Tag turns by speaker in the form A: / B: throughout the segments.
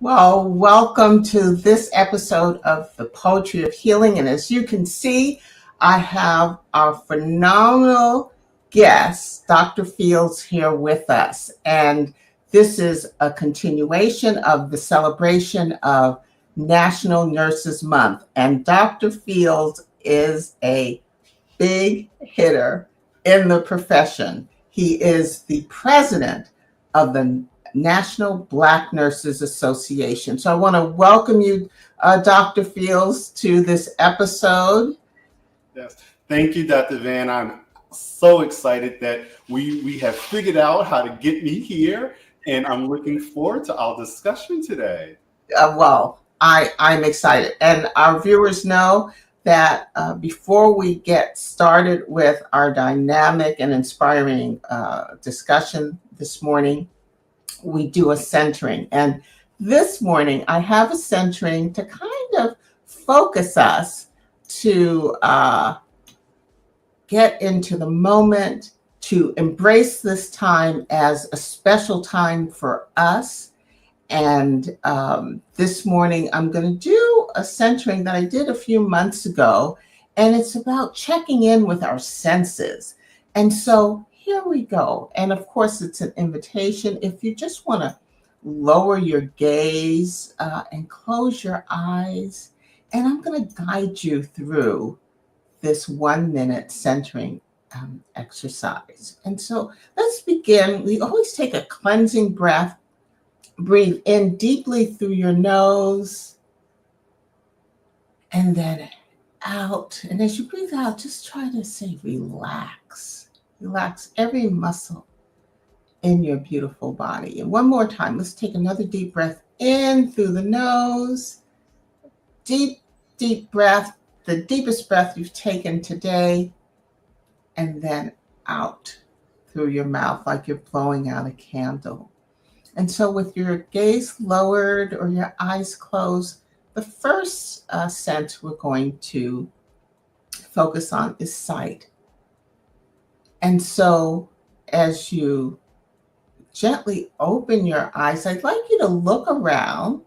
A: Well, welcome to this episode of the Poetry of Healing. And as you can see, I have our phenomenal guest, Dr. Fields, here with us. And this is a continuation of the celebration of National Nurses Month. And Dr. Fields is a big hitter in the profession. He is the president of the National Black Nurses Association. So I want to welcome you, Dr. Fields, to this episode.
B: Yes. Thank you, Dr. Van. I'm so excited that we have figured out how to get me here, and I'm looking forward to our discussion today.
A: I'm excited. And our viewers know that before we get started with our dynamic and inspiring discussion this morning, we do a centering. And this morning, I have a centering to kind of focus us to get into the moment, to embrace this time as a special time for us. And this morning, I'm going to do a centering that I did a few months ago, and it's about checking in with our senses. And so here we go. And of course, it's an invitation. If you just want to lower your gaze and close your eyes, and I'm going to guide you through this 1 minute centering exercise. And so let's begin. We always take a cleansing breath. Breathe in deeply through your nose and then out. And as you breathe out, just try to say relax. Relax every muscle in your beautiful body. And one more time, let's take another deep breath in through the nose. Deep, deep breath, the deepest breath you've taken today. And then out through your mouth like you're blowing out a candle. And so with your gaze lowered or your eyes closed, the first sense we're going to focus on is sight. And so as you gently open your eyes, I'd like you to look around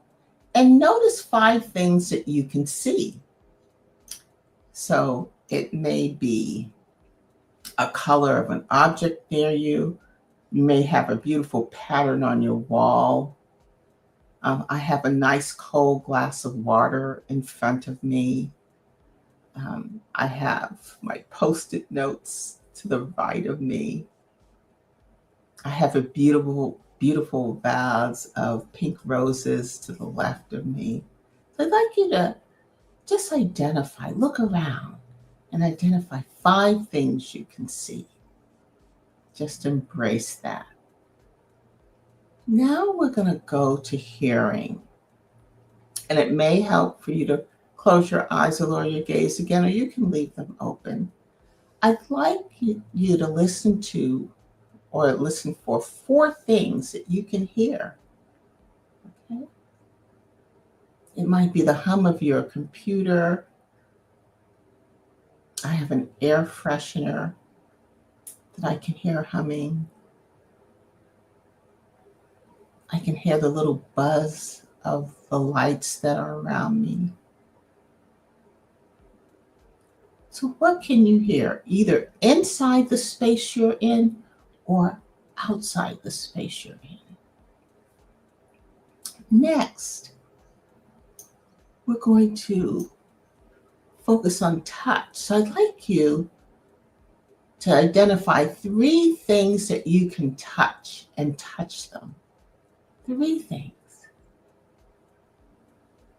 A: and notice 5 things that you can see. So it may be a color of an object near you. You may have a beautiful pattern on your wall. I have a nice cold glass of water in front of me. I have my Post-it notes to the right of me. I have a beautiful, beautiful vase of pink roses to the left of me. So I'd like you to just identify, look around and identify 5 things you can see. Just embrace that. Now we're going to go to hearing. And it may help for you to close your eyes or lower your gaze again, or you can leave them open. I'd like you to listen to or listen for 4 things that you can hear. Okay? It might be the hum of your computer. I have an air freshener that I can hear humming. I can hear the little buzz of the lights that are around me. So what can you hear? Either inside the space you're in or outside the space you're in. Next, we're going to focus on touch. So I'd like you to identify 3 things that you can touch and touch them. 3 things.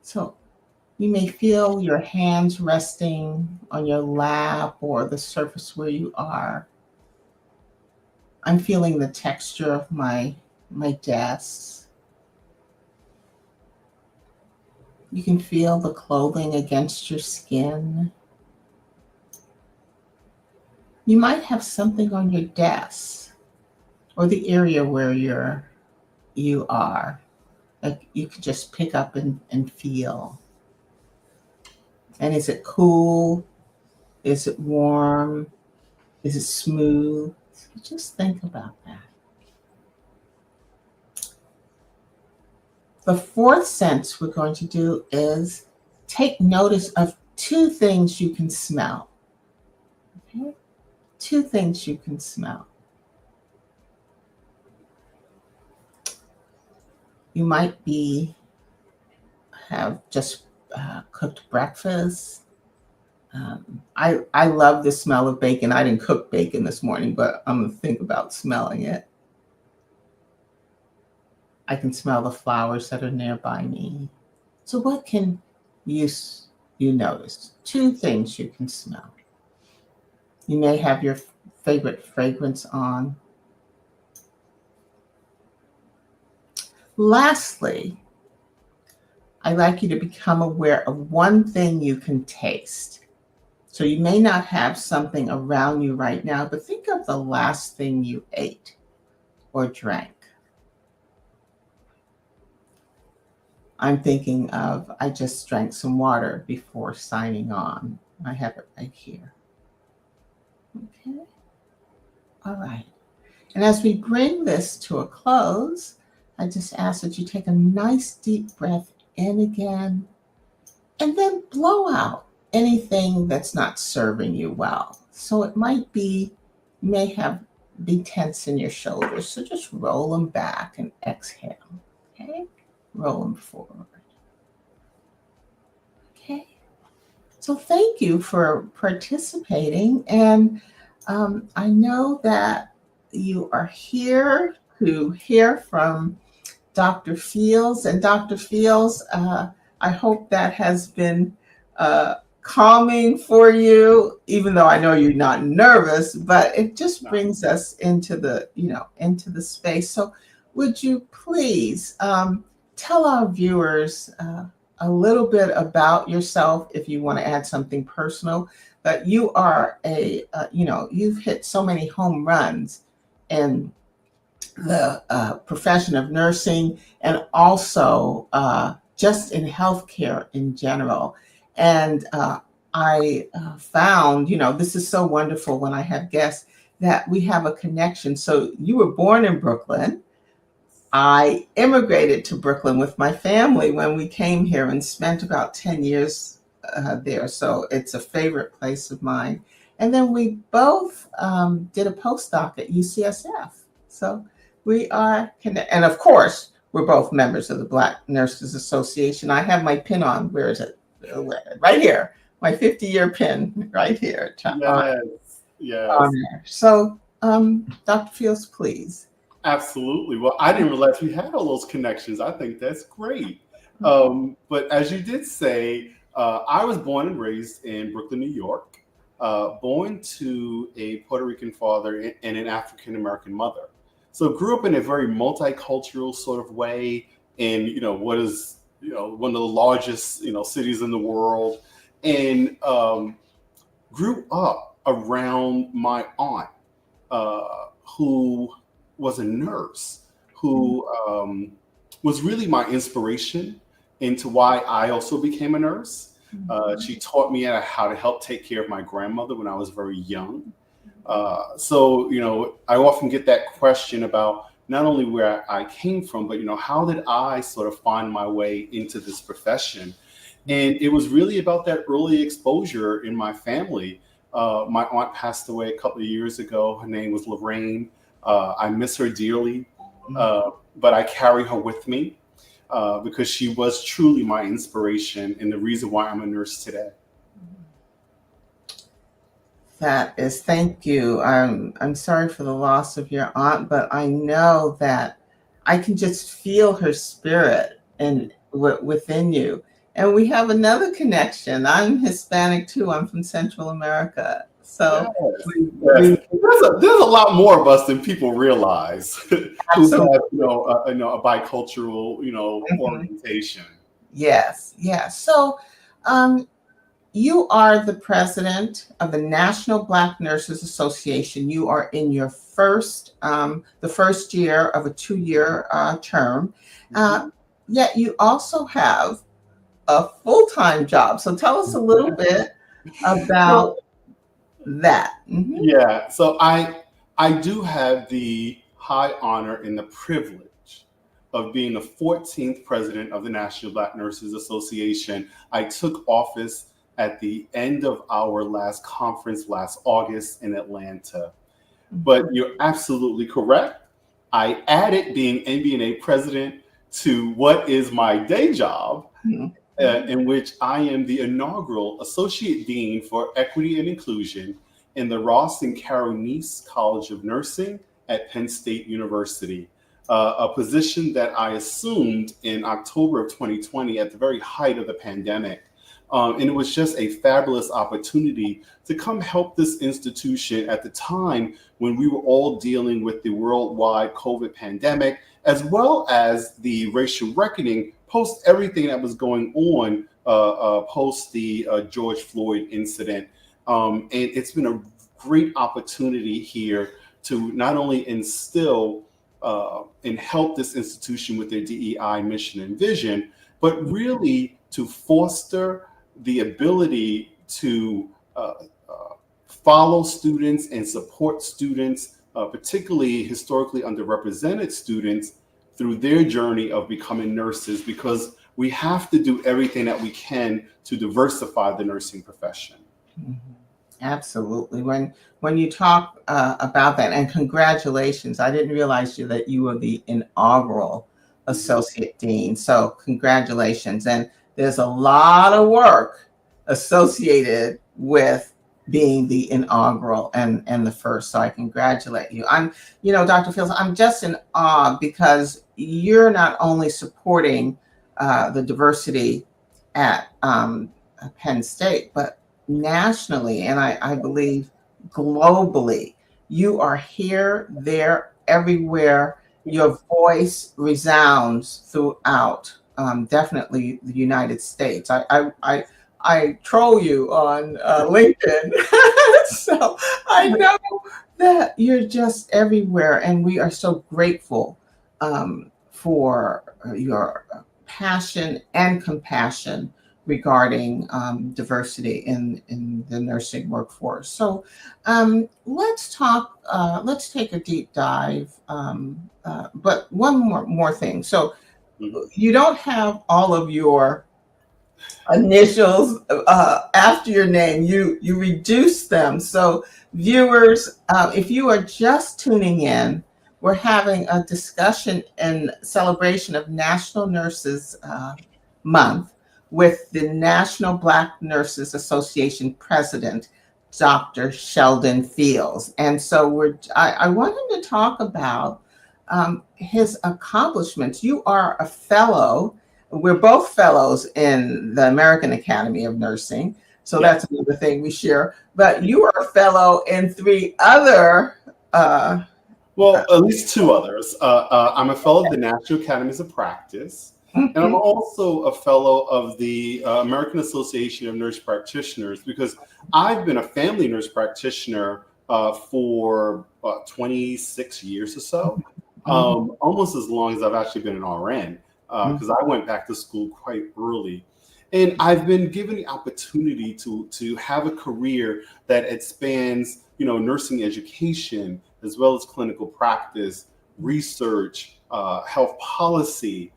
A: So you may feel your hands resting on your lap or the surface where you are. I'm feeling the texture of my desk. You can feel the clothing against your skin. You might have something on your desk or the area where you are. Like you could just pick up and feel. And is it cool? Is it warm? Is it smooth? Just think about that. The fourth sense we're going to do is take notice of two things you can smell. Okay? Two things you can smell. You might have just cooked breakfast. I love the smell of bacon. I didn't cook bacon this morning, but I'm going to think about smelling it. I can smell the flowers that are nearby me. So what can you notice? Two things you can smell. You may have your favorite fragrance on. Lastly, I'd like you to become aware of one thing you can taste. So you may not have something around you right now, but think of the last thing you ate or drank. I'm thinking of, I just drank some water before signing on. I have it right here. Okay. All right. And as we bring this to a close, I just ask that you take a nice deep breath in again, and then blow out anything that's not serving you well. So it might be, you may be tense in your shoulders. So just roll them back and exhale. Okay. Roll them forward. Okay. So thank you for participating. And I know that you are here to hear from Dr. Fields. And Dr. Fields, I hope that has been calming for you, even though I know you're not nervous, but it just brings us into the, into the space. So would you please tell our viewers a little bit about yourself, if you want to add something personal, but you are you've hit so many home runs in the profession of nursing, and also just in healthcare in general. And I found, this is so wonderful when I have guests, that we have a connection. So you were born in Brooklyn. I immigrated to Brooklyn with my family when we came here and spent about 10 years there. So it's a favorite place of mine. And then we both did a postdoc at UCSF. So we are connected. And of course, we're both members of the Black Nurses Association. I have my pin on. Where is it? Right here. My 50-year pin right here.
B: Yes.
A: So, Dr. Fields, please.
B: Absolutely. Well, I didn't realize we had all those connections. I think that's great. But as you did say, I was born and raised in Brooklyn, New York, born to a Puerto Rican father and an African-American mother. So grew up in a very multicultural sort of way in, what is, one of the largest, cities in the world, and grew up around my aunt, who was a nurse, who was really my inspiration into why I also became a nurse. She taught me how to help take care of my grandmother when I was very young. So, I often get that question about not only where I came from, but, how did I sort of find my way into this profession? And it was really about that early exposure in my family. My aunt passed away a couple of years ago. Her name was Lorraine. I miss her dearly, but I carry her with me because she was truly my inspiration and the reason why I'm a nurse today.
A: Thank you. I'm sorry for the loss of your aunt, but I know that I can just feel her spirit and within you. And we have another connection. I'm Hispanic too. I'm from Central America. So
B: yes. There's a lot more of us than people realize who have, a bicultural, orientation.
A: Yes. So, you are the president of the National Black Nurses Association. You are in your the first year of a 2-year term. Yet you also have a full-time job. So tell us a little bit about that.
B: Yeah. So I do have the high honor and the privilege of being the 14th president of the National Black Nurses Association. I took office at the end of our last conference last August in Atlanta. But you're absolutely correct. I added being NBNA president to what is my day job, in which I am the inaugural Associate Dean for Equity and Inclusion in the Ross and Carol Neese College of Nursing at Penn State University, a position that I assumed in October of 2020 at the very height of the pandemic. And it was just a fabulous opportunity to come help this institution at the time when we were all dealing with the worldwide COVID pandemic, as well as the racial reckoning post everything that was going on post the George Floyd incident. And it's been a great opportunity here to not only instill and help this institution with their DEI mission and vision, but really to foster the ability to follow students and support students, particularly historically underrepresented students, through their journey of becoming nurses, because we have to do everything that we can to diversify the nursing profession.
A: Absolutely. When you talk about that, and congratulations, I didn't realize that you were the inaugural Associate Dean. So congratulations. And there's a lot of work associated with being the inaugural and the first. So I congratulate you. Dr. Fields, I'm just in awe because you're not only supporting the diversity at Penn State, but nationally, and I believe globally. You are here, there, everywhere. Your voice resounds throughout definitely the United States. I troll you on LinkedIn, so I know that you're just everywhere, and we are so grateful for your passion and compassion regarding diversity in the nursing workforce. So let's take a deep dive. But one more thing. So you don't have all of your initials after your name. You reduce them. So viewers, if you are just tuning in, we're having a discussion in celebration of National Nurses Month with the National Black Nurses Association president, Dr. Sheldon Fields. And so I want him to talk about his accomplishments. You are a fellow. We're both fellows in the American Academy of Nursing. So that's another thing we share. But you are a fellow in 3 other
B: well, at least 2 others. I'm a fellow of the National Academies of Practice. And I'm also a fellow of the American Association of Nurse Practitioners, because I've been a family nurse practitioner for 26 years or so, almost as long as I've actually been an RN, because I went back to school quite early. And I've been given the opportunity to have a career that expands, nursing education, as well as clinical practice, research, health policy.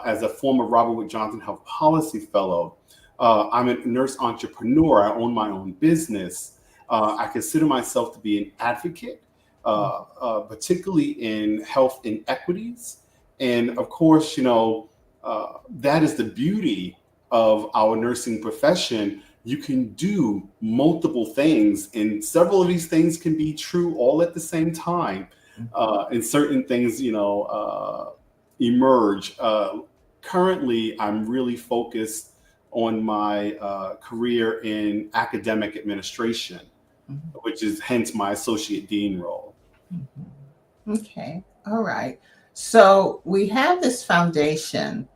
B: As a former Robert Wood Johnson Health Policy Fellow, I'm a nurse entrepreneur. I own my own business. I consider myself to be an advocate, particularly in health inequities. And of course, that is the beauty of our nursing profession. You can do multiple things, and several of these things can be true all at the same time. And certain things, emerge. Currently, I'm really focused on my career in academic administration, which is hence my associate dean role.
A: Okay, all right. So we have this foundation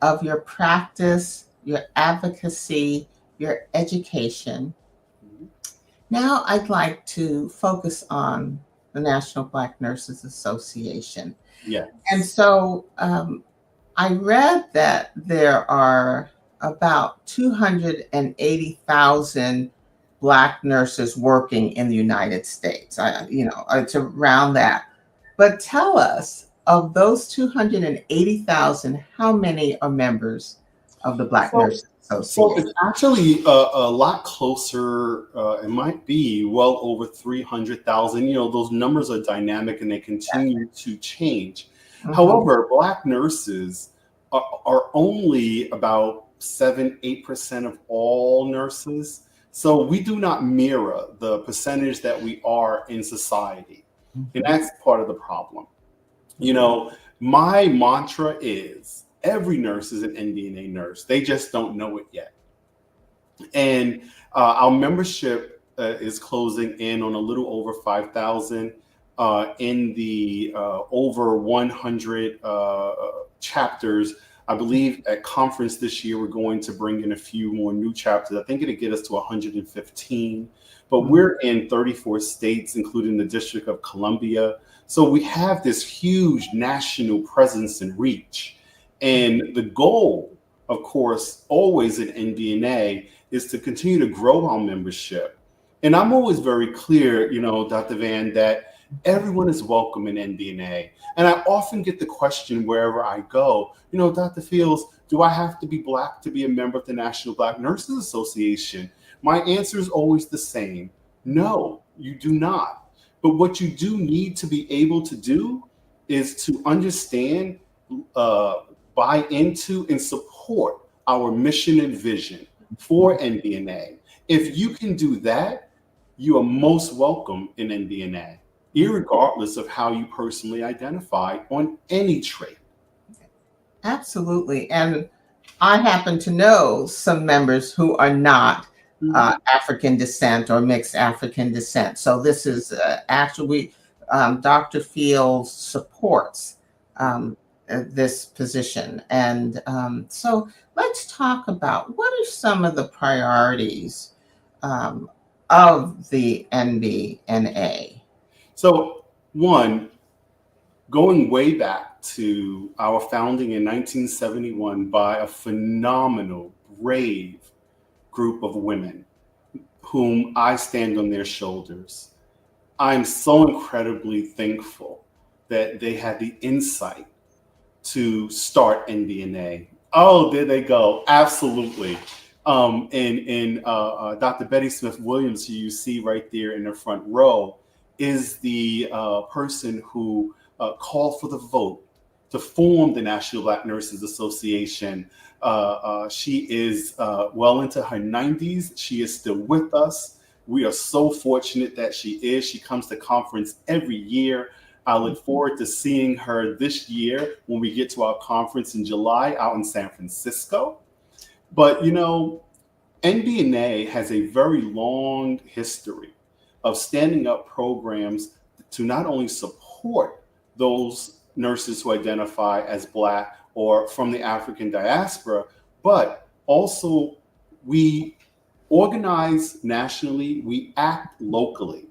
A: of your practice, your advocacy, your education. Now I'd like to focus on the National Black Nurses Association.
B: Yeah.
A: And so I read that there are about 280,000 Black nurses working in the United States. It's around that. But tell us, of those 280,000, how many are members of the Black
B: So,
A: Nurses
B: so
A: Association?
B: it's actually a lot closer. It might be well over 300,000. Those numbers are dynamic and they continue to change.
A: Mhm.
B: However, Black nurses are only about 8% of all nurses. So we do not mirror the percentage that we are in society. And
A: Mhm.
B: that's part of the problem. You know, my mantra is every nurse is an NBNA nurse. They just don't know it yet. And our membership is closing in on a little over 5,000 in the over 100 chapters. I believe at conference this year, we're going to bring in a few more new chapters. I think it'll get us to 115, but
A: Mhm.
B: we're in 34 states, including the District of Columbia. So we have this huge national presence and reach. And the goal, of course, always at NBNA is to continue to grow our membership. And I'm always very clear, Dr. Van, that everyone is welcome in NBNA. And I often get the question wherever I go, Dr. Fields, do I have to be Black to be a member of the National Black Nurses Association? My answer is always the same. No, you do not. But what you do need to be able to do is to understand, uh, buy into, and support our mission and vision for NBNA. If you can do that, you are most welcome in NBNA, irregardless of how you personally identify on any trait.
A: Absolutely. And I happen to know some members who are not
B: Mhm.
A: African descent or mixed African descent. So this is actually, Dr. Fields supports um, this position. And so let's talk about what are some of the priorities um, of the NBNA?
B: So, one, going way back to our founding in 1971 by a phenomenal, brave group of women whom I stand on their shoulders. I'm so incredibly thankful that they had the insight to start NBNA. Oh, there they go. Absolutely. And Dr. Betty Smith Williams, who you see right there in the front row, is the person who called for the vote to form the National Black Nurses Association. She is well into her 90s. She is still with us. We are so fortunate that she is. She comes to conference every year. I look forward to seeing her this year when we get to our conference in July out in San Francisco. But NBNA has a very long history of standing up programs to not only support those nurses who identify as Black or from the African diaspora, but also we organize nationally, we act locally.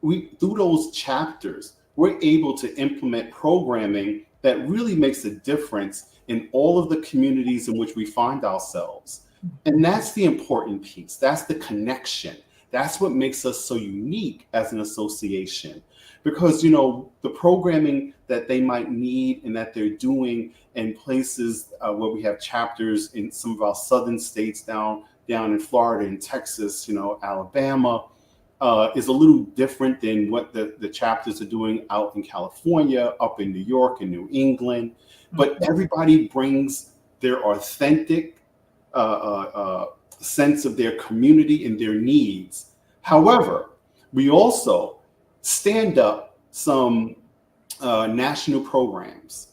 B: Through those chapters, we're able to implement programming that really makes a difference in all of the communities in which we find ourselves. And that's the important piece. That's the connection. That's what makes us so unique as an association. Because, the programming that they might need and that they're doing in places where we have chapters in some of our southern states down in Florida and Texas, Alabama, is a little different than what the chapters are doing out in California, up in New York and New England. But everybody brings their authentic sense of their community and their needs. However, we also stand up some national programs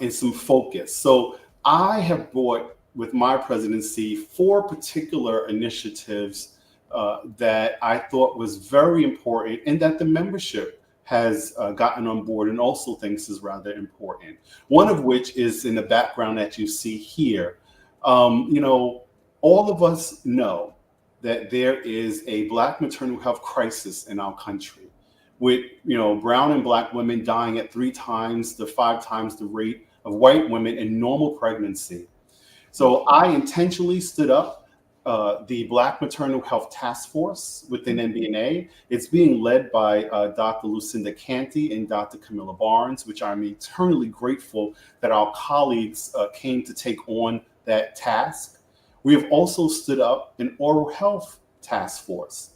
B: and some focus. So I have brought with my presidency 4 particular initiatives that I thought was very important and that the membership has gotten on board and also thinks is rather important. One of which is in the background that you see here. All of us know that there is a Black maternal health crisis in our country with brown and Black women dying at 3 times to 5 times the rate of white women in normal pregnancy. So I intentionally stood up the Black Maternal Health Task Force within NBNA. It's being led by Dr. Lucinda Canty and Dr. Camilla Barnes, which I'm eternally grateful that our colleagues came to take on that task. We have also stood up an oral health task force,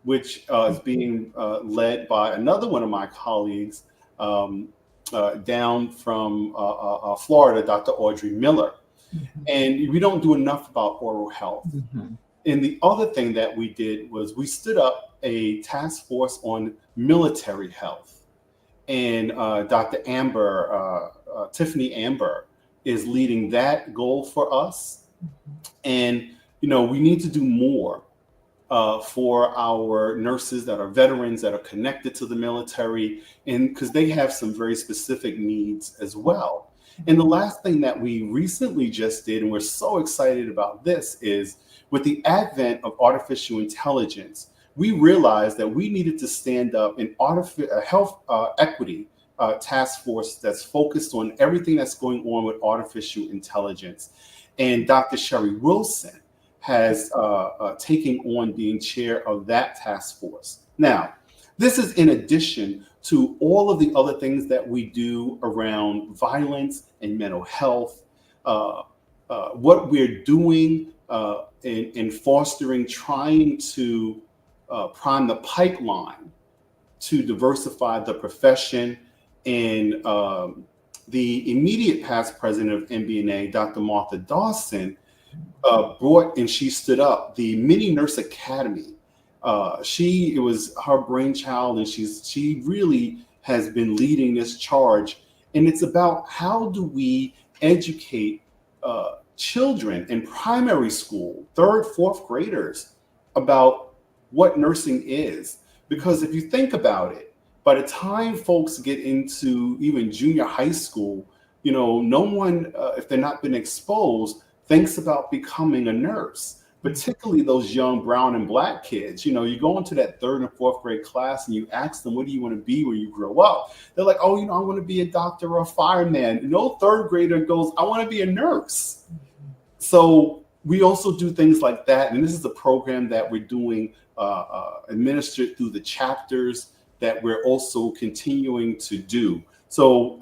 B: which is being led by another one of my colleagues down from Florida, Dr. Audrey Miller. And we don't do enough about oral health. And the other thing that we did was we stood up a task force on military health. And Dr. Amber, Tiffany Amber, is leading that goal for us. And, we need to do more for our nurses that are veterans, that are connected to the military, and because they have some very specific needs as well. And the last thing that we recently just did, and we're so excited about this, is with the advent of artificial intelligence, we realized that we needed to stand up an health equity task force that's focused on everything that's going on with artificial intelligence. And Dr. Sherry Wilson has taken on being chair of that task force. Now, this is in addition to all of the other things that we do around violence and mental health, what we're doing in fostering, trying to prime the pipeline to diversify the profession. And the immediate past president of NBNA, Dr. Martha Dawson, brought and she stood up the Mini Nurse Academy. It was her brainchild, and she really has been leading this charge. And it's about how do we educate children in primary school, 3rd, 4th graders, about what nursing is. Because if you think about it, by the time folks get into even junior high school, no one, if they're not been exposed, thinks about becoming a nurse, particularly those young brown and Black kids. You go into that 3rd and 4th grade class and you ask them, what do you want to be when you grow up? They're like, oh, I want to be a doctor or a fireman. No 3rd grader goes, I want to be a nurse. So we also do things like that. And this is a program that we're doing administered through the chapters that we're also continuing to do. So,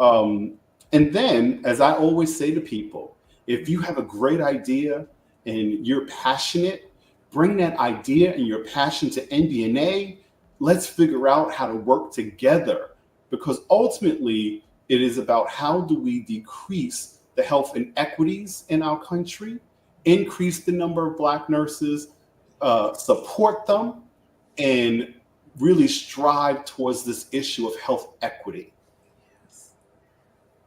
B: and then, as I always say to people, if you have a great idea and you're passionate, bring that idea and your passion to NBNA. Let's figure out how to work together, because ultimately it is about how do we decrease the health inequities in our country, increase the number of Black nurses, support them, and really strive towards this issue of health equity.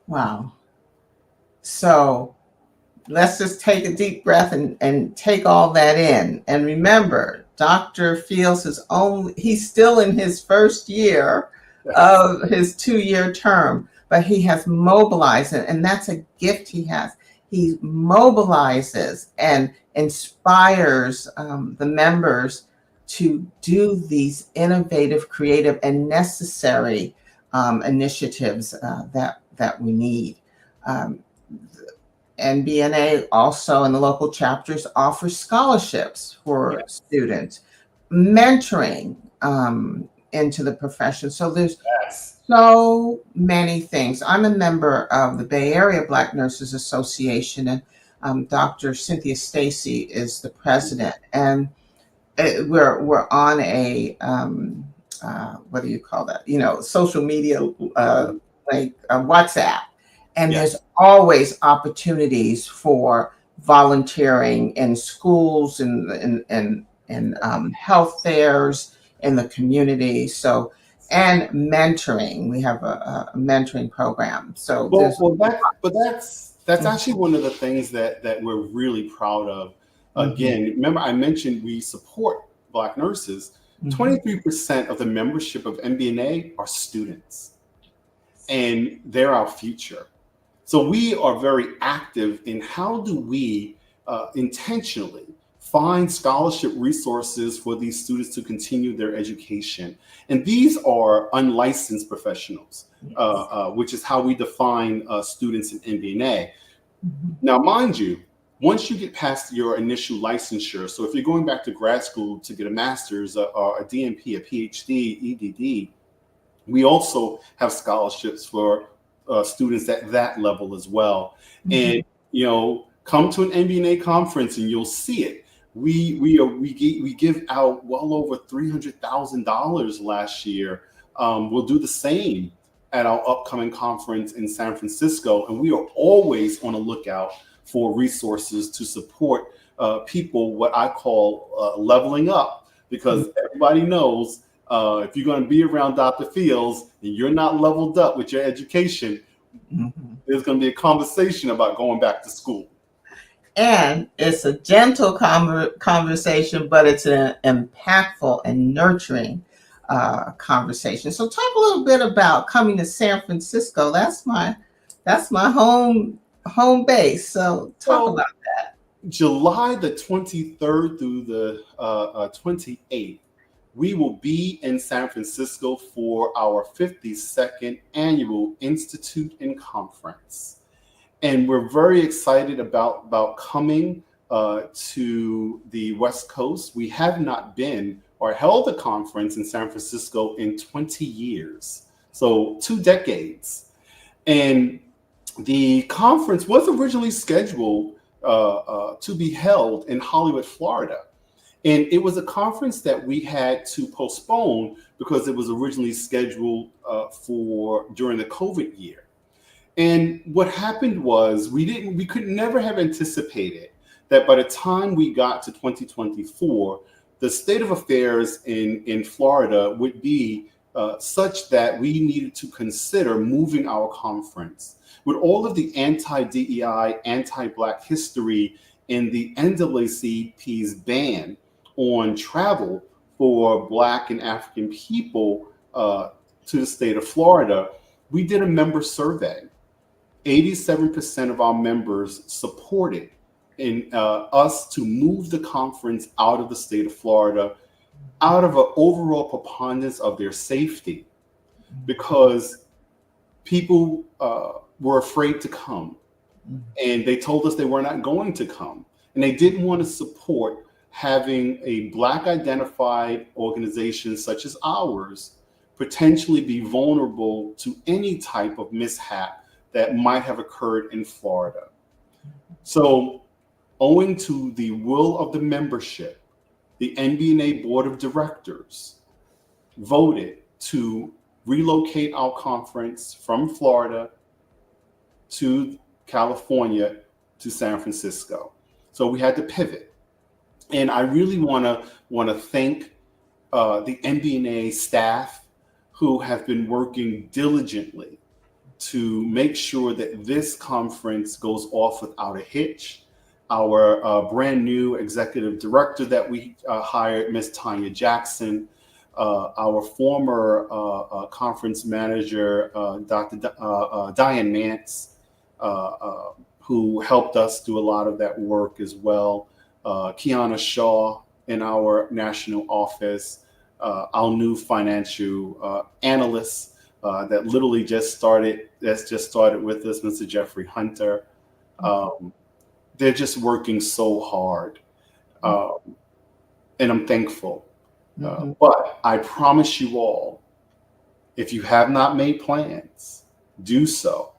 A: Wow. So let's just take a deep breath and take all that in. And remember, Dr. Fields he's still in his first year of his 2-year term, but he has mobilized, and that's a gift he has. He mobilizes and inspires the members to do these innovative, creative, and necessary initiatives that we need. NBNA also in the local chapters offers scholarships for students, mentoring into the profession. So there's so many things. I'm a member of the Bay Area Black Nurses Association, and Dr. Cynthia Stacy is the president. And we're on a what do you call that? Social media, like WhatsApp, and there's always opportunities for volunteering in schools and health fairs in the community. So, and mentoring. We have a mentoring program. So,
B: that's actually one of the things that we're really proud of. Again, remember I mentioned we support Black nurses. 23% of the membership of NBNA are students, and they're our future. So we are very active in how do we intentionally find scholarship resources for these students to continue their education. And these are unlicensed professionals, which is how we define students in NBNA. Now, mind you, once you get past your initial licensure, so if you're going back to grad school to get a master's or a DNP, a PhD, EDD, we also have scholarships for students at that level as well.
A: Mhm.
B: And come to an NBNA conference and you'll see it. We give out well over $300,000 last year. We'll do the same at our upcoming conference in San Francisco, and we are always on the lookout for resources to support people, what I call leveling up, because everybody knows if you're going to be around Dr. Fields and you're not leveled up with your education,
A: Mhm.
B: there's going to be a conversation about going back to school.
A: And it's a gentle conversation, but it's an impactful and nurturing conversation. So talk a little bit about coming to San Francisco. That's my home base. So talk
B: Well,
A: about.
B: July the 23rd through the 28th, we will be in San Francisco for our 52nd annual Institute and Conference. And we're very excited about coming to the West Coast. We have not been or held a conference in San Francisco in 20 years, so 2 decades. And the conference was originally scheduled to be held in Hollywood, Florida. And it was a conference that we had to postpone because it was originally scheduled for during the COVID year. And what happened was we could never have anticipated that by the time we got to 2024, the state of affairs in Florida would be such that we needed to consider moving our conference. With all of the anti-DEI, anti-Black history, and the NAACP's ban on travel for Black and African people to the state of Florida, we did a member survey. 87% of our members supported in us to move the conference out of the state of Florida, out of an overall preponderance of their safety, because people were afraid to come, and they told us they were not going to come, and they didn't want to support having a Black identified organization such as ours potentially be vulnerable to any type of mishap that might have occurred in Florida. So, owing to the will of the membership, the NBNA Board of Directors voted to relocate our conference from Florida to California to San Francisco. So we had to pivot. And I really want to thank the NBNA staff who have been working diligently to make sure that this conference goes off without a hitch. Our brand new executive director that we hired, Ms. Tanya Jackson, our former conference manager, Dr. Diane Nance, who helped us do a lot of that work as well. Kiana Shaw in our national office, our new financial analyst that literally just started with us, Mr. Jeffrey Hunter. They're just working so hard, and I'm thankful. But I promise you all, if you have not made plans, do so.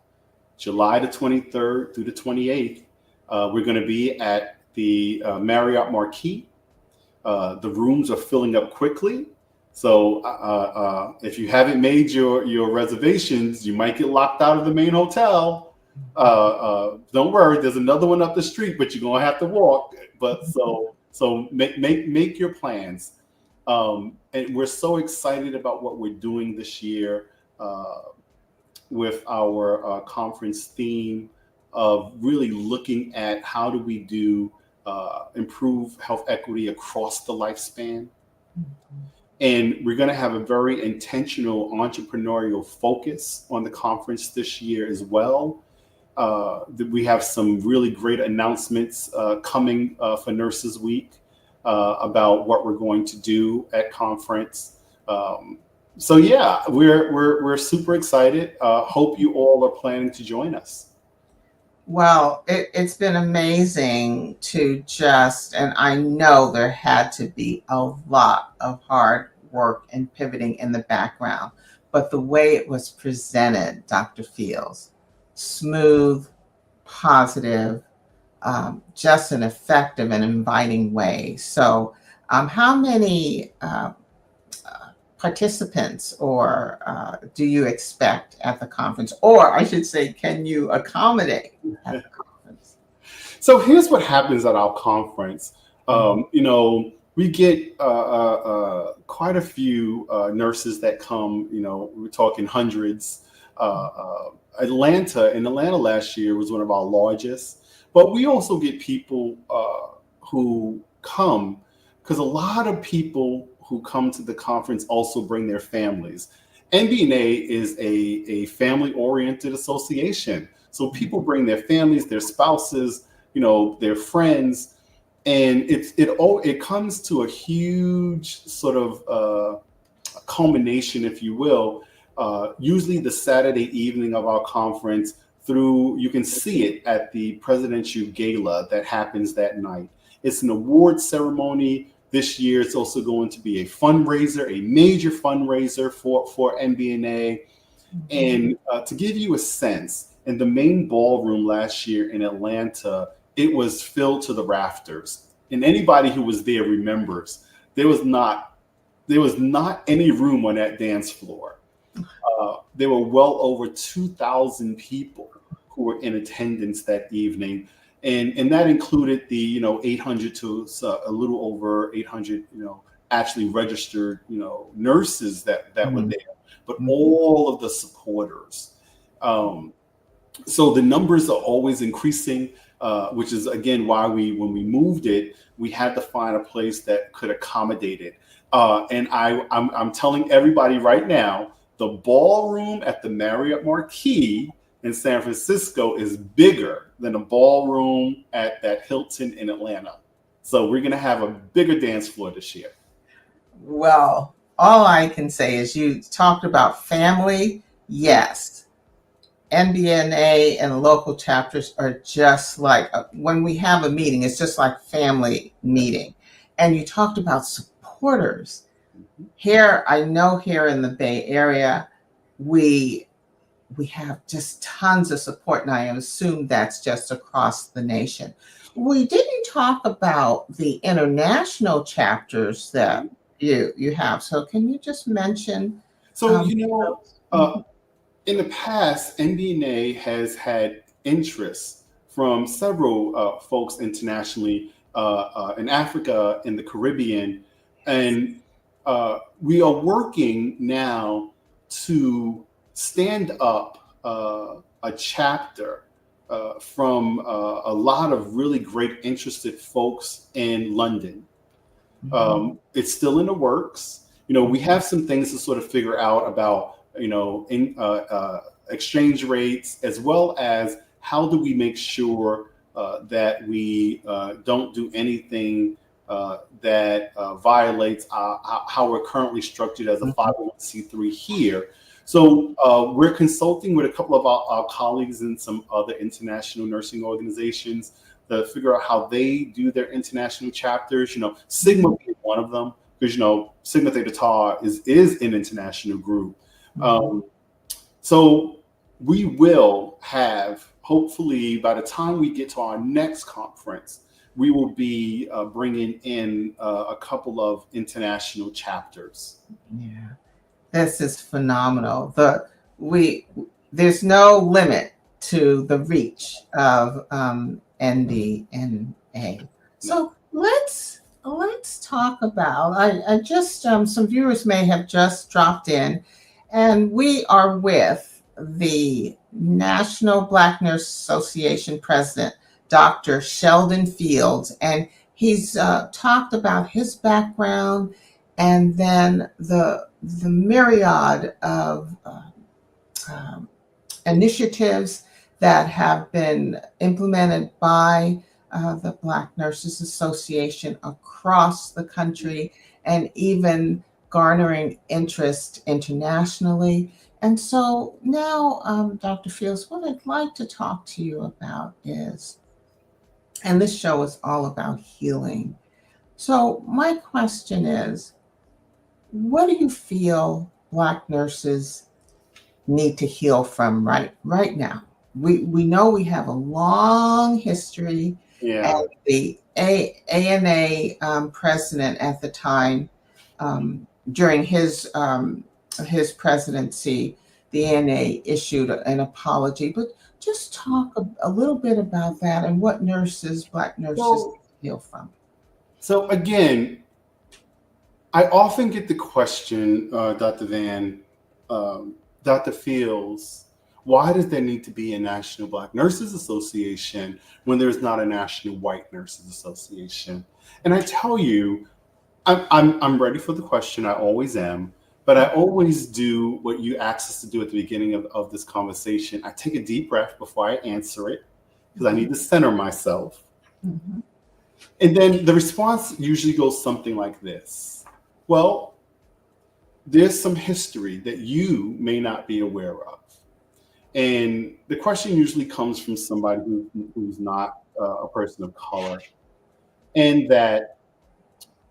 B: July the 23rd through the 28th, we're going to be at the Marriott Marquis. The rooms are filling up quickly. So if you haven't made your reservations, you might get locked out of the main hotel. Don't worry, there's another one up the street, but you're gonna have to walk. But so make your plans. And we're so excited about what we're doing this year with our conference theme of really looking at how do we do improve health equity across the lifespan. And we're going to have a very intentional entrepreneurial focus on the conference this year as well. We have some really great announcements coming for Nurses Week about what we're going to do at conference. So yeah, we're super excited. Hope you all are planning to join us.
A: Well, it's been amazing to just, and I know there had to be a lot of hard work and pivoting in the background, but the way it was presented, Dr. Fields, smooth, positive, just an effective and inviting way. So, how many participants or do you expect at the conference? Or I should say, can you accommodate at the conference?
B: So here's what happens at our conference. We get quite a few nurses that come. We're talking hundreds. In Atlanta last year was one of our largest, but we also get people who come because a lot of people who come to the conference also bring their families. NBNA is a family-oriented association, so people bring their families, their spouses, their friends, and it comes to a huge sort of culmination, if you will. Usually the Saturday evening of our conference, you can see it at the presidential gala that happens that night. It's an award ceremony. This year, it's also going to be a fundraiser, a major fundraiser for NBNA. And to give you a sense, in the main ballroom last year in Atlanta, it was filled to the rafters. And anybody who was there remembers there was not any room on that dance floor. There were well over 2,000 people who were in attendance that evening. And that included the 800 to a little over 800 actually registered nurses that were there, but all of the supporters. So the numbers are always increasing, which is again why when we moved it, we had to find a place that could accommodate it. And I'm telling everybody right now, the ballroom at the Marriott Marquis in San Francisco is bigger than a ballroom at that Hilton in Atlanta. So we're going to have a bigger dance floor this year.
A: Well, all I can say is you talked about family. Yes. NBNA and local chapters are just like when we have a meeting, it's just like family meeting. And you talked about supporters. Here, I know here in the Bay Area, we have just tons of support, and I assume that's just across the nation. We didn't talk about the international chapters that you have. So can you just mention?
B: So, in the past, NBNA has had interest from several folks internationally in Africa, in the Caribbean, and we are working now to stand up a chapter from a lot of really great interested folks in London. It's still in the works. We have some things to sort of figure out about exchange rates, as well as how do we make sure that we don't do anything that violates how we're currently structured as a 501c3 here. So we're consulting with a couple of our colleagues in some other international nursing organizations to figure out how they do their international chapters. Sigma being one of them, because Sigma Theta Tau is an international group. So we will have, hopefully, by the time we get to our next conference, we will be bringing in a couple of international chapters.
A: Yeah, this is phenomenal. There's no limit to the reach of NBNA. So let's talk about. I just some viewers may have just dropped in, and we are with the National Black Nurse Association president, Dr. Sheldon Fields, and he's talked about his background and then the myriad of initiatives that have been implemented by the Black Nurses Association across the country, and even garnering interest internationally. And so now, Dr. Fields, what I'd like to talk to you about is, and this show is all about healing. So my question is, what do you feel Black nurses need to heal from right now? We know we have a long history,
B: Yeah.
A: and the ANA president at the time, during his presidency, the ANA issued an apology. But just talk a little bit about that and what Black nurses
B: So,
A: heal from.
B: so again, I often get the question, Dr. Van, Dr. Fields, why does there need to be a National Black Nurses Association when there's not a National White Nurses Association? And I tell you, I'm ready for the question. I always am. But I always do what you asked us to do at the beginning of this conversation. I take a deep breath before I answer it because I need to center myself.
A: Mm-hmm.
B: And then the response usually goes something like this. Well, there's some history that you may not be aware of. And the question usually comes from somebody who's not a person of color, and that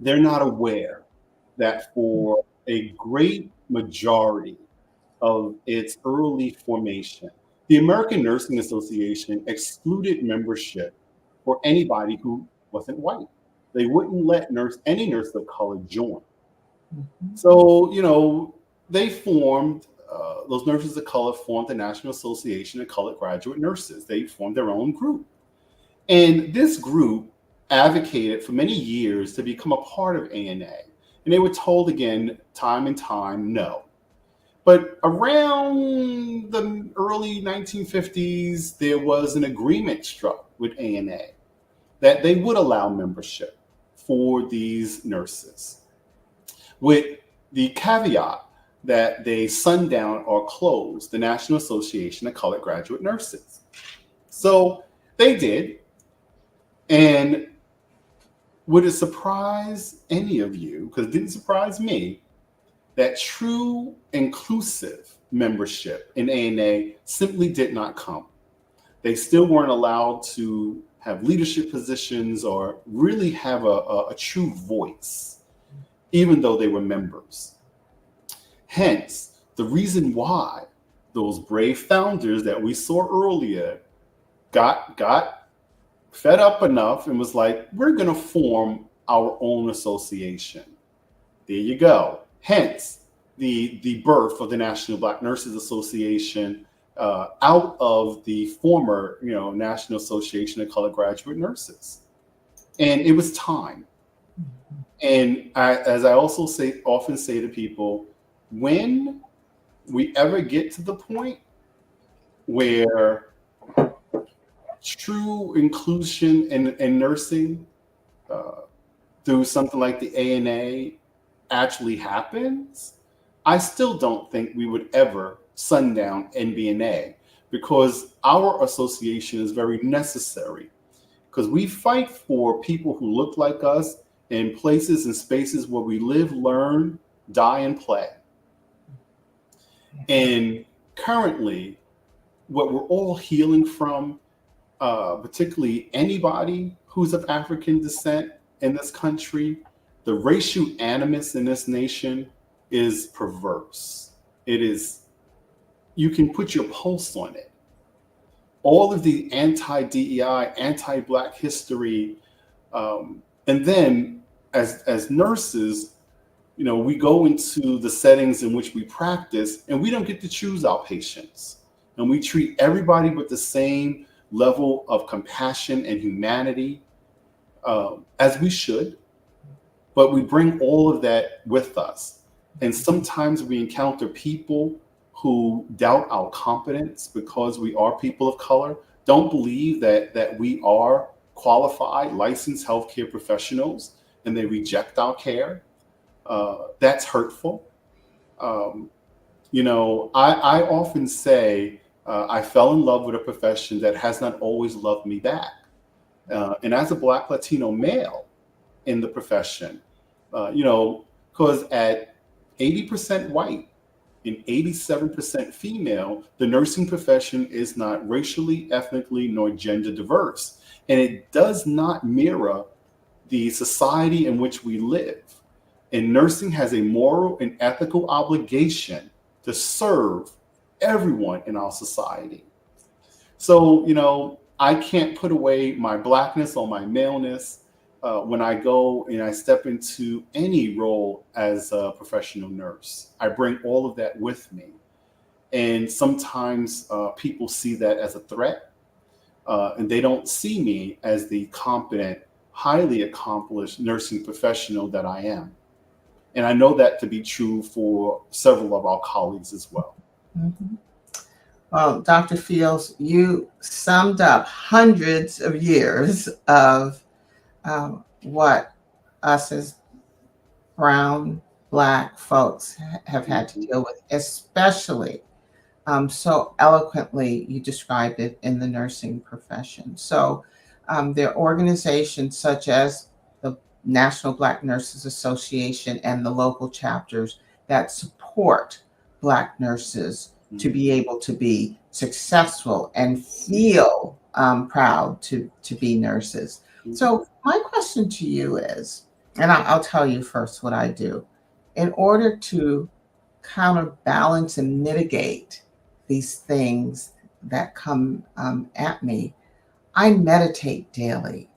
B: they're not aware that for a great majority of its early formation, the American Nursing Association excluded membership for anybody who wasn't white. They wouldn't let any nurse of color join.
A: Mm-hmm.
B: So, they formed, those nurses of color formed the National Association of Colored Graduate Nurses. They formed their own group. And this group advocated for many years to become a part of ANA. And they were told again, time and time, no. But around the early 1950s, there was an agreement struck with ANA that they would allow membership for these nurses, with the caveat that they sundown or close the National Association of Colored Graduate Nurses. So they did. And would it surprise any of you, because it didn't surprise me, that true inclusive membership in ANA simply did not come? They still weren't allowed to have leadership positions or really have a true voice, even though they were members. Hence, the reason why those brave founders that we saw earlier got fed up enough and was like, we're going to form our own association. There you go. Hence, the birth of the National Black Nurses Association out of the former, National Association of Colored Graduate Nurses. And it was time. And as I also often say to people, when we ever get to the point where true inclusion in nursing through something like the ANA actually happens, I still don't think we would ever sundown NBNA, because our association is very necessary, because we fight for people who look like us in places and spaces where we live, learn, die, and play. And currently, what we're all healing from, particularly anybody who's of African descent in this country, the racial animus in this nation is perverse. It is, you can put your pulse on it. All of the anti-DEI, anti-Black history, and then as nurses, we go into the settings in which we practice, and we don't get to choose our patients. And we treat everybody with the same level of compassion and humanity, as we should, but we bring all of that with us. And sometimes we encounter people who doubt our competence because we are people of color, don't believe that we are qualified, licensed healthcare professionals, and they reject our care. That's hurtful. I often say I fell in love with a profession that has not always loved me back. And as a Black Latino male in the profession, because at 80% white and 87% female, the nursing profession is not racially, ethnically, nor gender diverse. And it does not mirror the society in which we live. And nursing has a moral and ethical obligation to serve everyone in our society. So, I can't put away my blackness or my maleness when I go and I step into any role as a professional nurse. I bring all of that with me. And sometimes people see that as a threat, and they don't see me as the competent, highly accomplished nursing professional that I am. And I know that to be true for several of our colleagues as well.
A: Mhm. Well, Dr. Fields, you summed up hundreds of years of what us as brown, black folks have had to deal with, especially so eloquently you described it in the nursing profession. So there are organizations such as the National Black Nurses Association and the local chapters that support Black nurses to be able to be successful and feel proud to be nurses. So my question to you is, and I'll tell you first what I do. In order to counterbalance and mitigate these things that come at me, I meditate daily,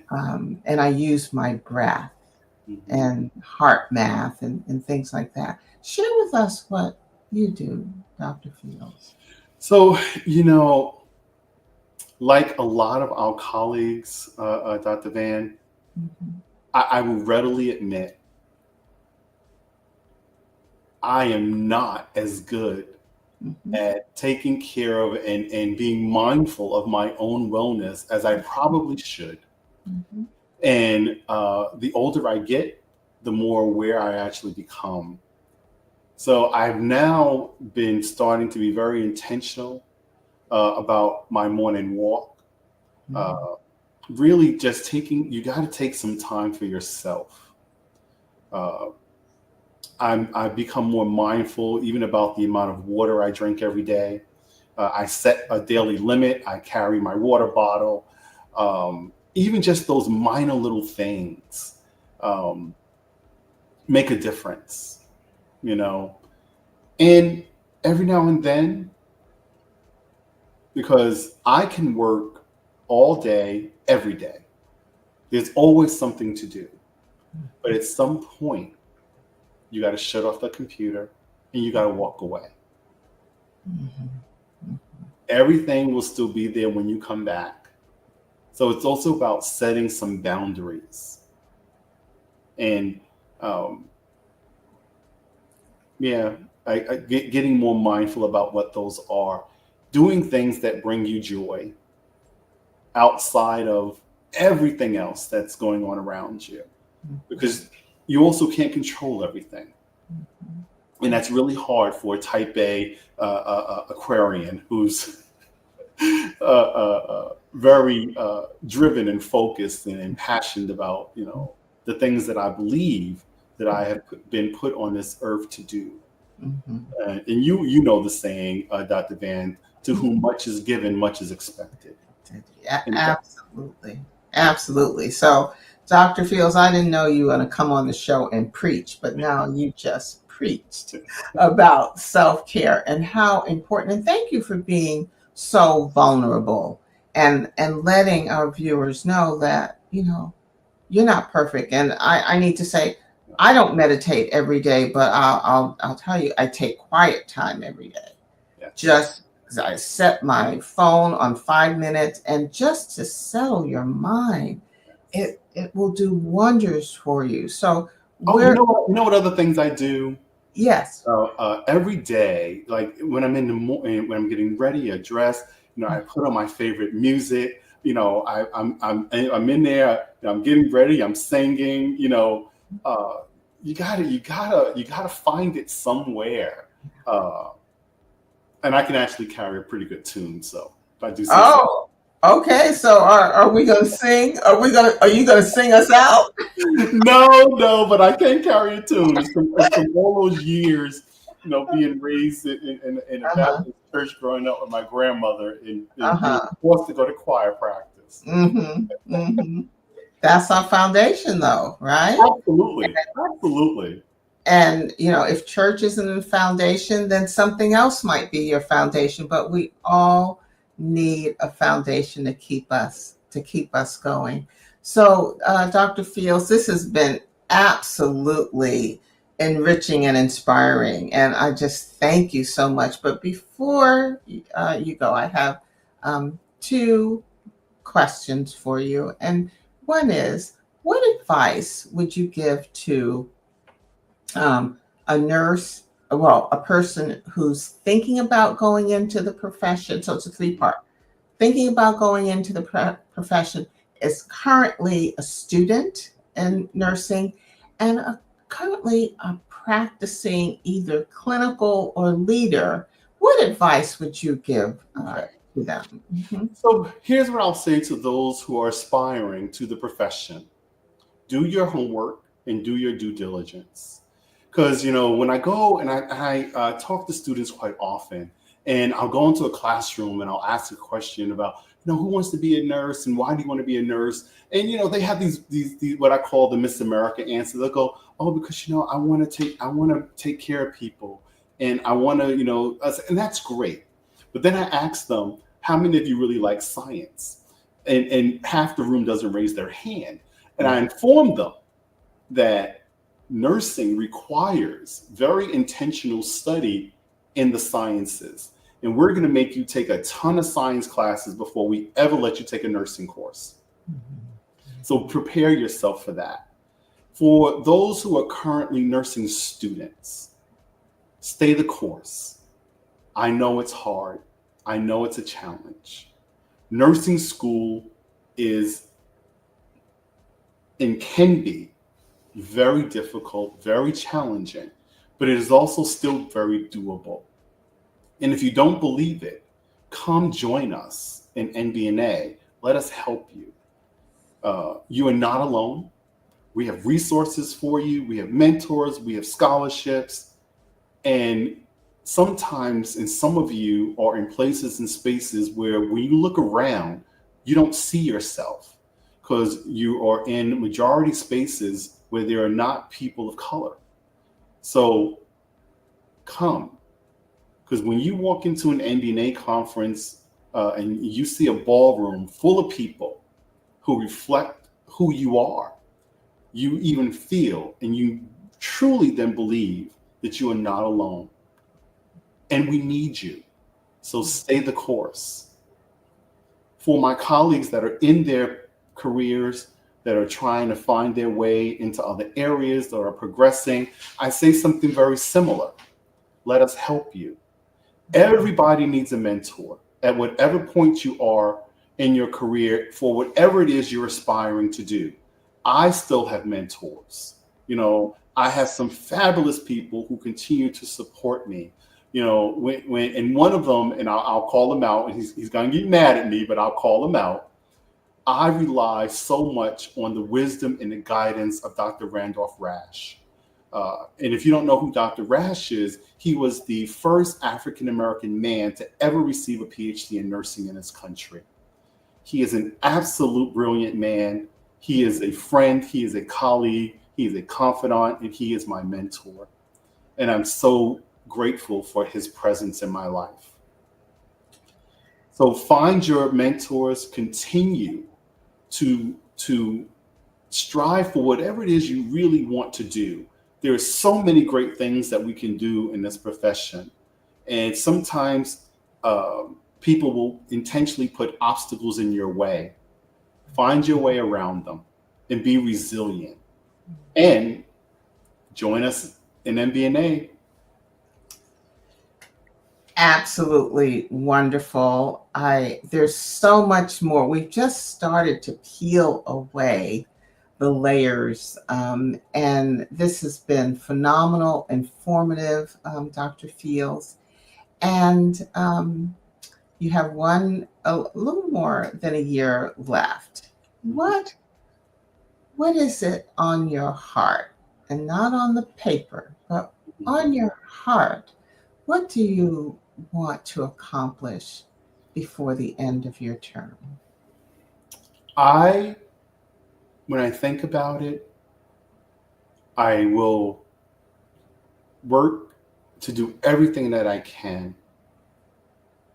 A: and I use my breath and heart math and things like that. Share with us what you do, Dr. Fields.
B: So, like a lot of our colleagues, Dr. Van, I will readily admit I am not as good at taking care of and being mindful of my own wellness as I probably should. And the older I get, the more aware I actually become. So I've now been starting to be very intentional about my morning walk. Really just you got to take some time for yourself. I've become more mindful even about the amount of water I drink every day. I set a daily limit. I carry my water bottle. Even just those minor little things make a difference, And every now and then, because I can work all day, every day, there's always something to do. But at some point, you got to shut off the computer and you got to walk away. Everything will still be there when you come back. So it's also about setting some boundaries and getting more mindful about what those are. Doing things that bring you joy outside of everything else that's going on around you, because you also can't control everything. And that's really hard for a type A Aquarian who's very driven and focused and passionate about, the things that I believe that I have been put on this earth to do. And you know the saying, Dr. Van, to whom much is given, much is expected.
A: Absolutely. Absolutely. So, Dr. Fields, I didn't know you were going to come on the show and preach, but now you just preached about self-care and how important. And thank you for being so vulnerable and letting our viewers know that, you're not perfect. And I need to say, I don't meditate every day, but I'll tell you, I take quiet time every day. Just I set my phone on 5 minutes, and just to settle your mind, it will do wonders for you. So,
B: you know what other things I do?
A: Yes.
B: Every day, like when I'm in the morning, when I'm getting ready, dressed, I put on my favorite music. I'm in there. I'm getting ready. I'm singing. You gotta find it somewhere. And I can actually carry a pretty good tune, so if I do.
A: Okay, so are we gonna sing? Are you gonna sing us out?
B: No, no, but I can carry a tune. It's from all those years, being raised in a
A: Uh-huh.
B: Baptist church, growing up with my grandmother, and being
A: Uh-huh.
B: forced to go to choir practice.
A: Mm-hmm. Mm-hmm. That's our foundation though, right?
B: Absolutely, absolutely.
A: And if church isn't a foundation, then something else might be your foundation. But we all need a foundation to keep us going. So, Dr. Fields, this has been absolutely enriching and inspiring, and I just thank you so much. But before you go, I have two questions for you, and one is, what advice would you give to a nurse, well, a person who's thinking about going into the profession? So it's a three-part. Thinking about going into the profession, is currently a student in nursing, and currently a practicing either clinical or leader. What advice would you give
B: Okay.
A: to them? Mhm.
B: So here's what I'll say to those who are aspiring to the profession: do your homework and do your due diligence. Because when I go and I talk to students quite often, and I'll go into a classroom and I'll ask a question about who wants to be a nurse and why do you want to be a nurse, and they have these what I call the Miss America answer. They'll go, oh, because I want to take care of people, and I want to and that's great. But then I ask them, how many of you really like science? And half the room doesn't raise their hand. And I inform them that nursing requires very intentional study in the sciences. And we're going to make you take a ton of science classes before we ever let you take a nursing course. So prepare yourself for that. For those who are currently nursing students, stay the course. I know it's hard. I know it's a challenge. Nursing school is and can be very difficult, very challenging, but it is also still very doable. And if you don't believe it, come join us in NBNA. Let us help you. You are not alone. We have resources for you. We have mentors. We have scholarships. And sometimes, and some of you are in places and spaces where when you look around, you don't see yourself because you are in majority spaces where there are not people of color. So come, because when you walk into an NBNA conference and you see a ballroom full of people who reflect who you are, you even feel and you truly then believe that you are not alone. And we need you. So stay the course. For my colleagues that are in their careers, that are trying to find their way into other areas, that are progressing, I say something very similar. Let us help you. Everybody needs a mentor at whatever point you are in your career for whatever it is you're aspiring to do. I still have mentors. I have some fabulous people who continue to support me. When and one of them, and I'll call him out, and he's going to get mad at me, but I'll call him out. I rely so much on the wisdom and the guidance of Dr. Randolph Rash. And if you don't know who Dr. Rash is, he was the first African American man to ever receive a PhD in nursing in his country. He is an absolute brilliant man. He is a friend. He is a colleague. He is a confidant, and he is my mentor. And I'm so grateful for his presence in my life. So find your mentors, continue to strive for whatever it is you really want to do. There are so many great things that we can do in this profession. And sometimes people will intentionally put obstacles in your way. Find your way around them and be resilient. And join us in NBNA.
A: Absolutely wonderful. There's so much more. We've just started to peel away the layers, and this has been phenomenal, informative, Dr. Fields. And You have a little more than a year left. What is it on your heart, and not on the paper, but on your heart? What do you want to accomplish before the end of your term?
B: When I think about it, I will work to do everything that I can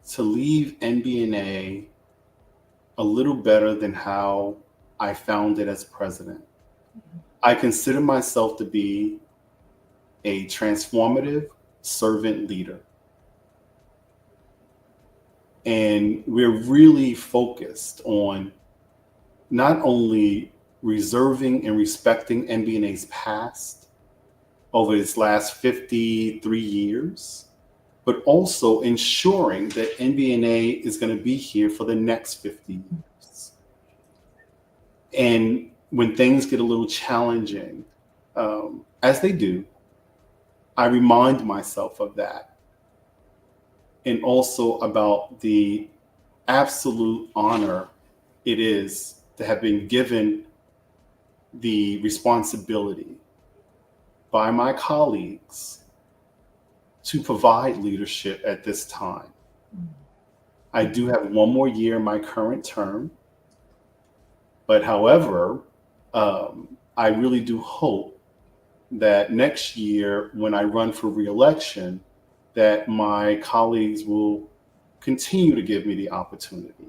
B: to leave NBNA a little better than how I found it as president. I consider myself to be a transformative servant leader. And we're really focused on not only reserving and respecting NBNA's past over its last 53 years, but also ensuring that NBNA is going to be here for the next 50 years. And when things get a little challenging, as they do, I remind myself of that. And also about the absolute honor it is to have been given the responsibility by my colleagues to provide leadership at this time. I do have one more year in my current term, but however, I really do hope that next year when I run for re-election, that my colleagues will continue to give me the opportunity.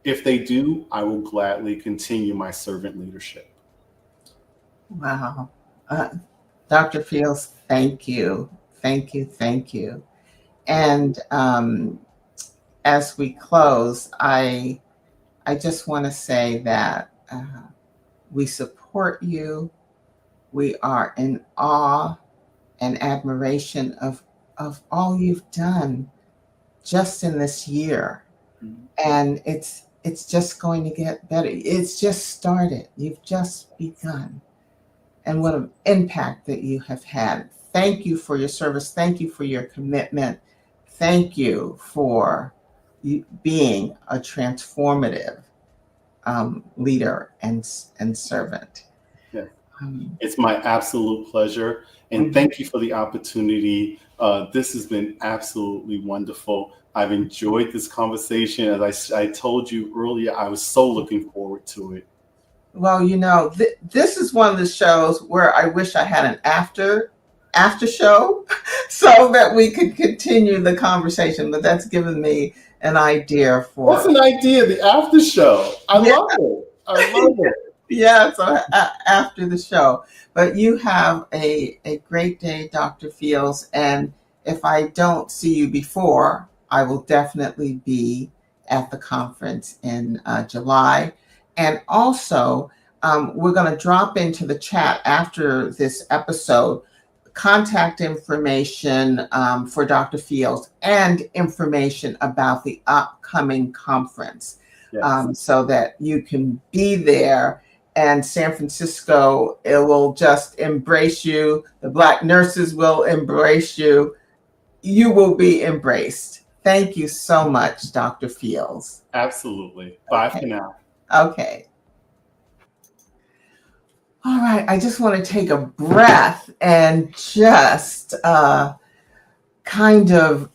B: If they do, I will gladly continue my servant leadership.
A: Wow. Dr. Fields, thank you. Thank you. Thank you. And as we close, I just want to say that we support you. We are in awe and admiration of all you've done just in this year. And it's just going to get better. It's just started. You've just begun. And what an impact that you have had. Thank you for your service. Thank you for your commitment. Thank you for you being a transformative leader and servant.
B: Yeah. It's my absolute pleasure. And thank you for the opportunity. This has been absolutely wonderful. I've enjoyed this conversation. As I told you earlier, I was so looking forward to it.
A: Well, this is one of the shows where I wish I had an after show so that we could continue the conversation. But that's given me an idea for.
B: What's an idea? The after show. I love it. I love it.
A: Yeah, so after the show. But you have a great day, Dr. Fields. And if I don't see you before, I will definitely be at the conference in July. And also, we're going to drop into the chat after this episode contact information for Dr. Fields and information about the upcoming conference. Yes. So that you can be there. And San Francisco, it will just embrace you. The Black nurses will embrace you. You will be embraced. Thank you so much, Dr. Fields.
B: Absolutely. Bye for now.
A: Okay. All right. I just want to take a breath and just kind of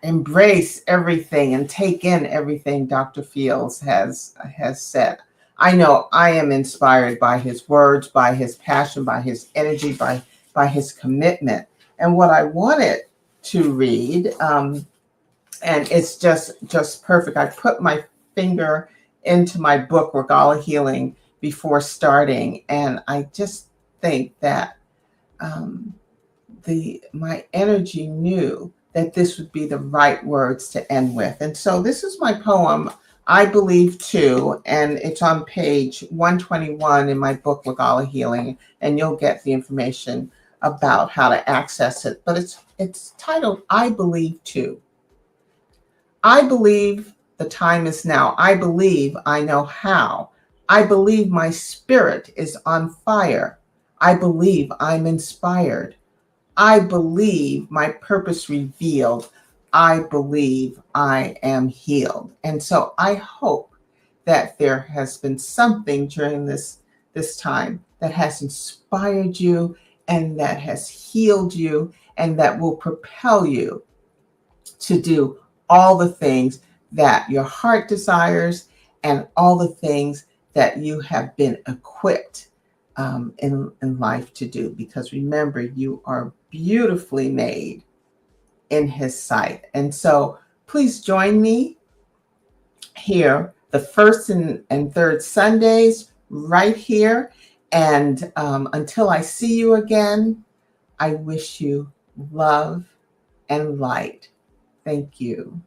A: embrace everything and take in everything Dr. Fields has said. I know I am inspired by his words, by his passion, by his energy, by his commitment. And what I wanted to read, and it's just perfect. I put my finger into my book, Regala Healing, before starting, and I just think that my energy knew that this would be the right words to end with. And so this is my poem, I Believe Too, and it's on page 121 in my book, Regala Healing, and you'll get the information about how to access it. But it's titled, I Believe Too. I believe the time is now. I believe I know how. I believe my spirit is on fire. I believe I'm inspired. I believe my purpose revealed. I believe I am healed. And so I hope that there has been something during this time that has inspired you and that has healed you and that will propel you to do all the things that your heart desires and all the things that you have been equipped in life to do. Because remember, you are beautifully made in his sight. And so please join me here the first and third Sundays right here. And until I see you again, I wish you love and light. Thank you.